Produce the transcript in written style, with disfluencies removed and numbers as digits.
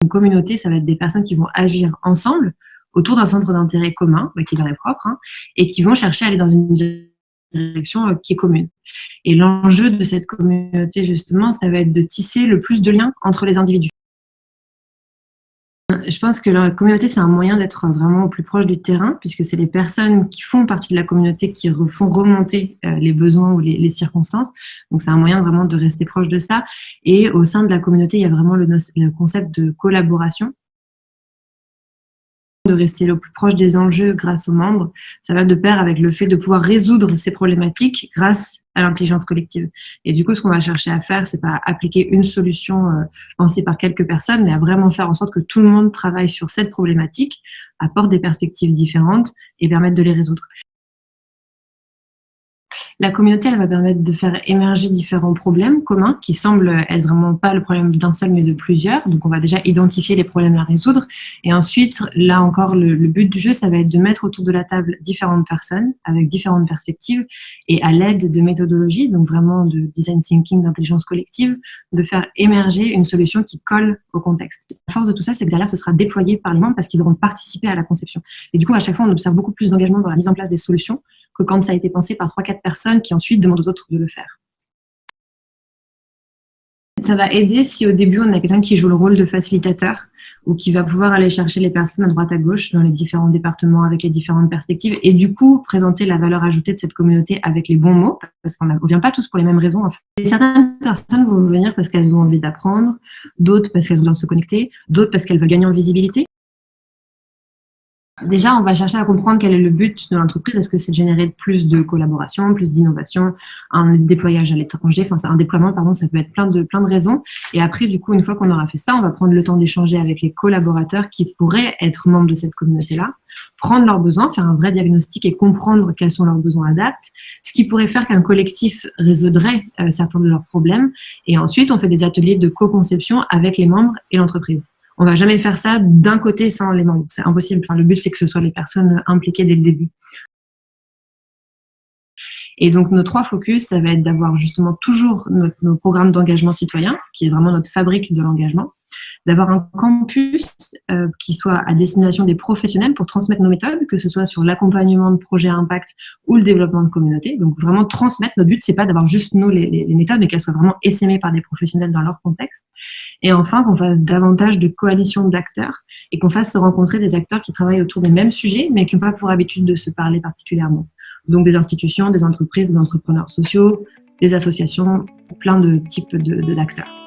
Une communauté, ça va être des personnes qui vont agir ensemble autour d'un centre d'intérêt commun, qui leur est propre, hein, et qui vont chercher à aller dans une direction qui est commune. Et l'enjeu de cette communauté, justement, ça va être de tisser le plus de liens entre les individus. Je pense que la communauté, c'est un moyen d'être vraiment au plus proche du terrain, puisque c'est les personnes qui font partie de la communauté qui font remonter les besoins ou les circonstances. Donc, c'est un moyen vraiment de rester proche de ça. Et au sein de la communauté, il y a vraiment le concept de collaboration, de rester le plus proche des enjeux grâce aux membres. Ça va de pair avec le fait de pouvoir résoudre ces problématiques grâce à l'intelligence collective. Et du coup, ce qu'on va chercher à faire, c'est pas appliquer une solution pensée par quelques personnes, mais à vraiment faire en sorte que tout le monde travaille sur cette problématique, apporte des perspectives différentes et permette de les résoudre. La communauté, elle va permettre de faire émerger différents problèmes communs qui semblent être vraiment pas le problème d'un seul, mais de plusieurs. Donc, on va déjà identifier les problèmes à résoudre. Et ensuite, là encore, le but du jeu, ça va être de mettre autour de la table différentes personnes avec différentes perspectives et à l'aide de méthodologies, donc vraiment de design thinking, d'intelligence collective, de faire émerger une solution qui colle au contexte. La force de tout ça, c'est que derrière, ce sera déployé par les membres parce qu'ils auront participé à la conception. Et du coup, à chaque fois, on observe beaucoup plus d'engagement dans la mise en place des solutions que quand ça a été pensé par 3-4 personnes qui ensuite demandent aux autres de le faire. Ça va aider si au début on a quelqu'un qui joue le rôle de facilitateur ou qui va pouvoir aller chercher les personnes à droite à gauche dans les différents départements avec les différentes perspectives et du coup présenter la valeur ajoutée de cette communauté avec les bons mots parce qu'on ne vient pas tous pour les mêmes raisons en fait. Et certaines personnes vont venir parce qu'elles ont envie d'apprendre, d'autres parce qu'elles ont besoin de se connecter, d'autres parce qu'elles veulent gagner en visibilité. Déjà, on va chercher à comprendre quel est le but de l'entreprise. Est-ce que c'est de générer plus de collaboration, plus d'innovation, un déployage à l'étranger, enfin un déploiement, pardon, ça peut être plein de raisons. Et après, du coup, une fois qu'on aura fait ça, on va prendre le temps d'échanger avec les collaborateurs qui pourraient être membres de cette communauté-là, prendre leurs besoins, faire un vrai diagnostic et comprendre quels sont leurs besoins à date, ce qui pourrait faire qu'un collectif résoudrait certains de leurs problèmes. Et ensuite, on fait des ateliers de co-conception avec les membres et l'entreprise. On va jamais faire ça d'un côté sans les membres. C'est impossible. Enfin, le but, c'est que ce soit les personnes impliquées dès le début. Et donc, nos 3 focus, ça va être d'avoir justement toujours nos programmes d'engagement citoyen, qui est vraiment notre fabrique de l'engagement, d'avoir un campus qui soit à destination des professionnels pour transmettre nos méthodes, que ce soit sur l'accompagnement de projets à impact ou le développement de communautés. Donc, vraiment transmettre. Notre but, c'est pas d'avoir juste nous les méthodes, mais qu'elles soient vraiment essaimées par des professionnels dans leur contexte. Et enfin, qu'on fasse davantage de coalitions d'acteurs et qu'on fasse se rencontrer des acteurs qui travaillent autour des mêmes sujets, mais qui n'ont pas pour habitude de se parler particulièrement. Donc, des institutions, des entreprises, des entrepreneurs sociaux, des associations, plein de types d'acteurs.